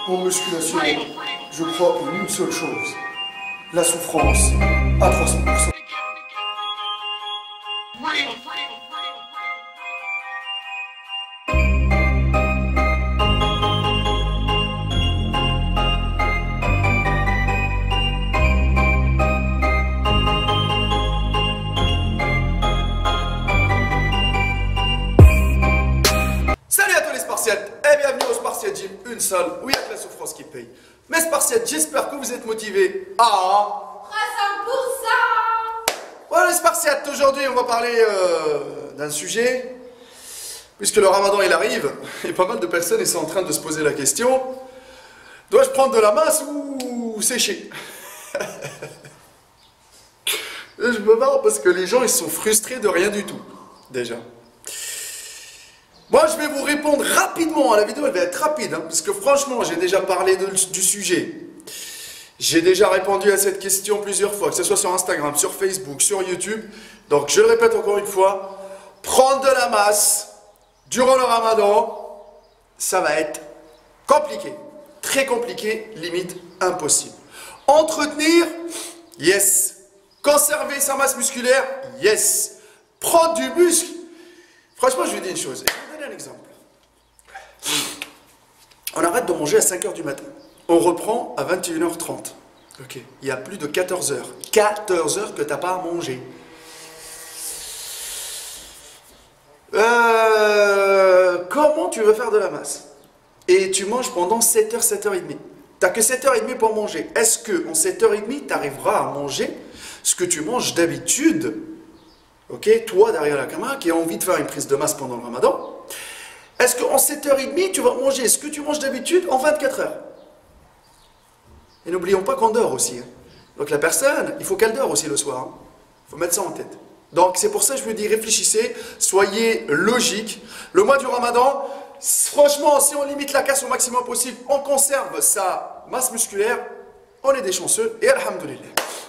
En musculation, je crois en une seule chose, la souffrance à 300%. Salut à tous les Spartiates et bienvenue au Spartiate Gym, une seule où il y a que la souffrance qui paye. Mes Spartiates, j'espère que vous êtes motivés à 300%. Voilà les Spartiates, aujourd'hui on va parler d'un sujet, puisque le Ramadan il arrive, et pas mal de personnes sont en train de se poser la question, dois-je prendre de la masse ou sécher? Je me marre parce que les gens ils sont frustrés de rien du tout, déjà. Moi, je vais vous répondre rapidement. La vidéo, elle va être rapide, hein, parce que franchement, j'ai déjà parlé du sujet. J'ai déjà répondu à cette question plusieurs fois, que ce soit sur Instagram, sur Facebook, sur YouTube. Donc, je le répète encore une fois, prendre de la masse durant le Ramadan, ça va être compliqué. Très compliqué, limite impossible. Entretenir, yes. Conserver sa masse musculaire, yes. Prendre du muscle. Franchement, je vais dire une chose. Je vais vous donner un exemple. On arrête de manger à 5 h du matin. On reprend à 21 h 30. Ok. Il y a plus de 14 heures. 14 heures que tu n'as pas à manger. Comment tu veux faire de la masse? Et tu manges pendant 7 h, 7 h 30. Tu n'as que 7 h 30 pour manger. Est-ce qu'en 7 h 30, tu arriveras à manger ce que tu manges d'habitude? Ok, toi derrière la caméra qui a envie de faire une prise de masse pendant le Ramadan, est-ce qu'en 7 h 30 tu vas manger ce que tu manges d'habitude en 24 heures? Et n'oublions pas qu'on dort aussi. Hein. Donc la personne, il faut qu'elle dort aussi le soir. Il faut mettre ça en tête. Donc c'est pour ça que je me dis, réfléchissez, soyez logique. Le mois du Ramadan, franchement, si on limite la casse au maximum possible, on conserve sa masse musculaire, on est des chanceux et alhamdoulilah.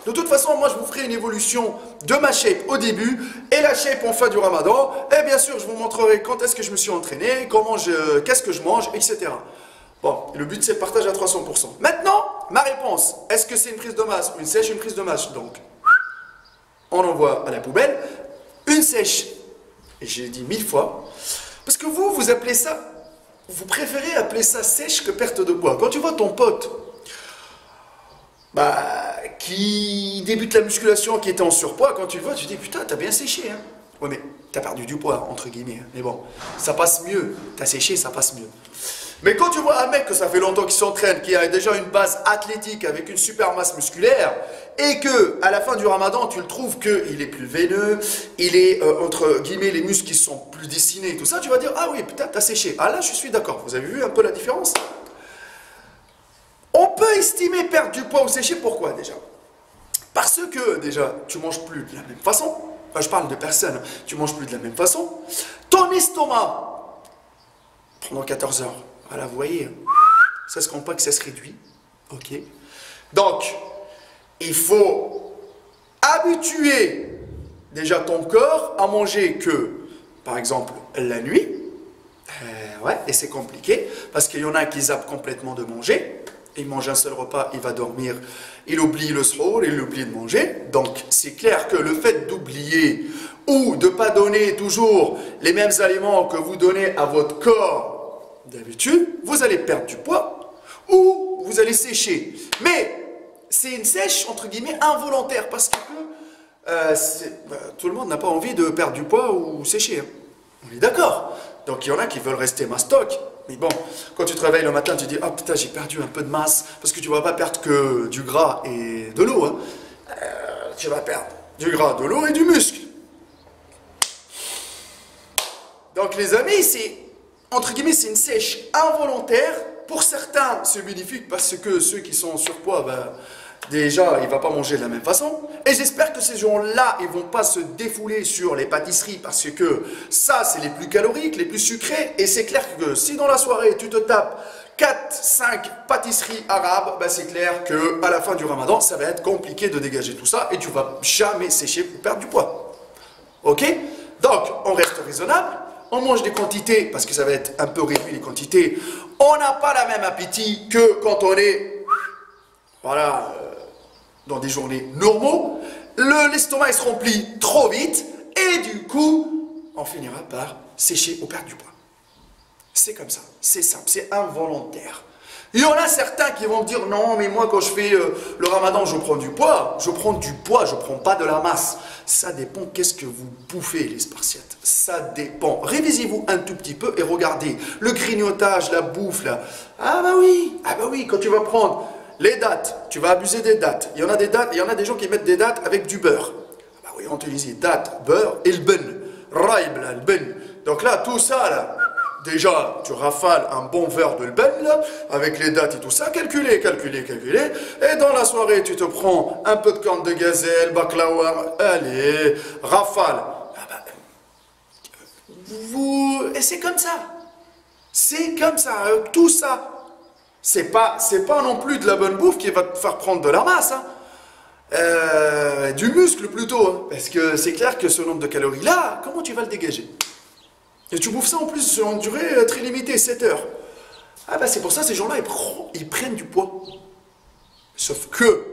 De toute façon, moi je vous ferai une évolution de ma shape au début et la shape en fin du Ramadan. Et bien sûr, je vous montrerai quand est-ce que je me suis entraîné, qu'est-ce que je mange, etc. Bon, le but c'est le partage à 300%. Maintenant, ma réponse, est-ce que c'est une prise de masse ou une sèche? Une prise de masse, donc on envoie à la poubelle. Une sèche, et j'ai dit 1000 fois, parce que vous appelez ça, vous préférez appeler ça sèche que perte de poids. Quand tu vois ton pote, qui débute la musculation, qui était en surpoids, quand tu le vois, tu te dis putain, t'as bien séché. Hein. Ouais, mais t'as perdu du poids, entre guillemets. Hein. Mais bon, ça passe mieux. T'as séché, ça passe mieux. Mais quand tu vois un mec que ça fait longtemps qu'il s'entraîne, qui a déjà une base athlétique avec une super masse musculaire, et que à la fin du Ramadan, tu le trouves qu'il est plus veineux, il est entre guillemets les muscles qui sont plus dessinés et tout ça, tu vas dire ah oui, putain, t'as séché. Ah là, je suis d'accord. Vous avez vu un peu la différence? On peut estimer perdre du poids ou sécher, pourquoi déjà? Parce que déjà, tu manges plus de la même façon. Enfin, je parle de personnes, tu manges plus de la même façon. Ton estomac, pendant 14 heures, voilà, vous voyez, ça se compte pas que ça se réduit. Ok. Donc, il faut habituer déjà ton corps à manger que, par exemple, la nuit. Ouais, et c'est compliqué, parce qu'il y en a qui zappent complètement de manger. Il mange un seul repas, il va dormir, il oublie le soir, il oublie de manger. Donc c'est clair que le fait d'oublier ou de ne pas donner toujours les mêmes aliments que vous donnez à votre corps d'habitude, vous allez perdre du poids ou vous allez sécher. Mais c'est une sèche entre guillemets involontaire parce que tout le monde n'a pas envie de perdre du poids ou sécher. Hein. On est d'accord. Donc il y en a qui veulent rester mastoc. Mais bon, quand tu te réveilles le matin, tu dis « Ah putain, j'ai perdu un peu de masse. » Parce que tu ne vas pas perdre que du gras et de l'eau. Hein. Tu vas perdre du gras, de l'eau et du muscle. Donc les amis, c'est, entre guillemets, c'est une sèche involontaire. Pour certains, c'est bénéfique parce que ceux qui sont en surpoids, déjà, il ne va pas manger de la même façon. Et j'espère que ces gens-là, ils ne vont pas se défouler sur les pâtisseries parce que ça, c'est les plus caloriques, les plus sucrés. Et c'est clair que si dans la soirée, tu te tapes 4-5 pâtisseries arabes, c'est clair qu'à la fin du Ramadan, ça va être compliqué de dégager tout ça et tu ne vas jamais sécher pour perdre du poids. Ok? Donc, on reste raisonnable. on mange des quantités, parce que ça va être un peu réduit les quantités, on n'a pas la même appétit que quand on est, voilà, dans des journées normaux. L'estomac il se remplit trop vite, et du coup, on finira par sécher ou perdre du poids. C'est comme ça, c'est simple, c'est involontaire. Il y en a certains qui vont me dire, non, mais moi quand je fais le ramadan, je prends du poids. Je prends du poids, je ne prends pas de la masse. Ça dépend qu'est-ce que vous bouffez, les Spartiates. Ça dépend. Révisez-vous un tout petit peu et regardez. Le grignotage, la bouffe, là. Ah bah oui, quand tu vas prendre les dattes, tu vas abuser des dattes. Il y en a des dattes, il y en a des gens qui mettent des dattes avec du beurre. Bah oui, on utilise dattes, beurre et le ben. Raib, là, le ben. Donc là, tout ça, là. Déjà, tu rafales un bon verre de l'ben, là, avec les dates et tout ça, calculez. Et dans la soirée, tu te prends un peu de corne de gazelle, baklawa, allez, rafale. Ah bah, et c'est comme ça. C'est comme ça, tout ça. C'est pas non plus de la bonne bouffe qui va te faire prendre de la masse, hein. Du muscle plutôt, hein. Parce que c'est clair que ce nombre de calories-là, comment tu vas le dégager? Et tu bouffes ça en plus sur une durée très limitée, 7 heures. Ah bah c'est pour ça ces gens-là, ils prennent du poids. Sauf que,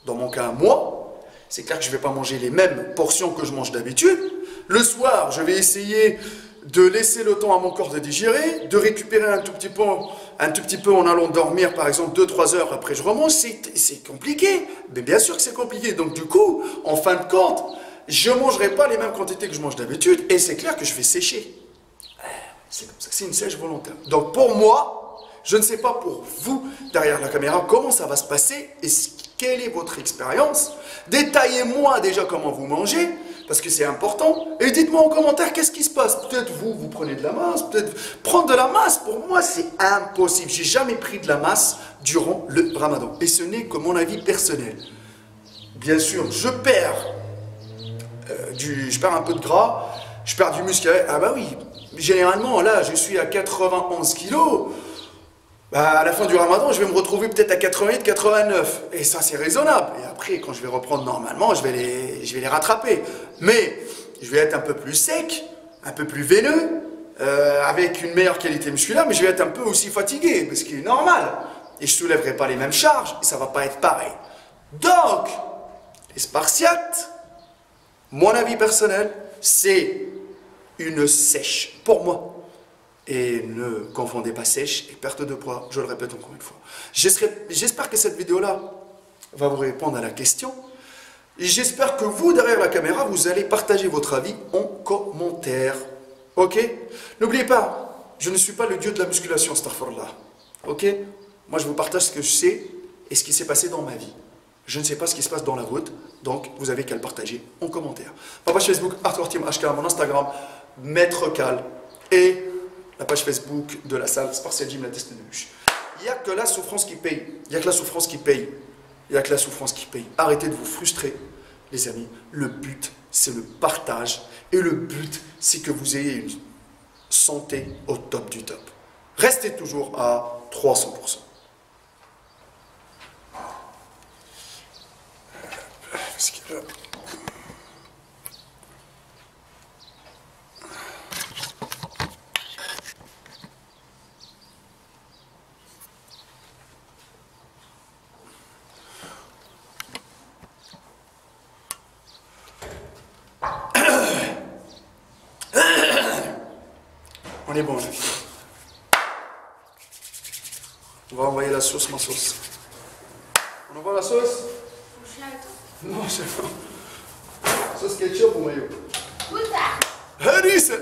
dans mon cas, moi, c'est clair que je ne vais pas manger les mêmes portions que je mange d'habitude. Le soir, je vais essayer de laisser le temps à mon corps de digérer, de récupérer un tout petit peu en allant dormir, par exemple 2-3 heures après je remange. C'est compliqué. Mais bien sûr que c'est compliqué. Donc du coup, en fin de compte, je ne mangerai pas les mêmes quantités que je mange d'habitude et c'est clair que je vais sécher. C'est comme ça, c'est une sèche volontaire. Donc pour moi, je ne sais pas pour vous, derrière la caméra, comment ça va se passer et quelle est votre expérience. Détaillez-moi déjà comment vous mangez, parce que c'est important. Et dites-moi en commentaire qu'est-ce qui se passe. Peut-être vous prenez de la masse, peut-être prendre de la masse, pour moi c'est impossible. J'ai jamais pris de la masse durant le ramadan. Et ce n'est que mon avis personnel. Bien sûr, je perds un peu de gras, je perds du muscle. Ah bah oui, généralement là je suis à 91 kilos, bah, à la fin du ramadan je vais me retrouver peut-être à 88, 89 et ça c'est raisonnable. Et après quand je vais reprendre normalement je vais les rattraper, mais je vais être un peu plus sec, un peu plus veineux, avec une meilleure qualité musculaire, mais je vais être un peu aussi fatigué, ce qui est normal, et je ne soulèverai pas les mêmes charges et ça ne va pas être pareil. Donc les Spartiates, mon avis personnel, c'est une sèche pour moi. Et ne confondez pas sèche et perte de poids, je le répète encore une fois. J'espère que cette vidéo-là va vous répondre à la question. J'espère que vous, derrière la caméra, vous allez partager votre avis en commentaire. Ok? N'oubliez pas, je ne suis pas le dieu de la musculation, astaghfirullah. Ok? Moi, je vous partage ce que je sais et ce qui s'est passé dans ma vie. Je ne sais pas ce qui se passe dans la route, donc vous avez qu'à le partager en commentaire. Ma page Facebook, Arthur Team HK, mon Instagram, Maître Cal, et la page Facebook de la salle Spartiate Gym, la test de bûche. Il n'y a que la souffrance qui paye. Il n'y a que la souffrance qui paye. Il n'y a que la souffrance qui paye. Arrêtez de vous frustrer, les amis. Le but, c'est le partage. Et le but, c'est que vous ayez une santé au top du top. Restez toujours à 300%. Parce que là... On est bon, là. On va envoyer la sauce, ma sauce. On envoie la sauce? Non, c'est bon. Sauce ketchup ou mayo? Puta! Harissa!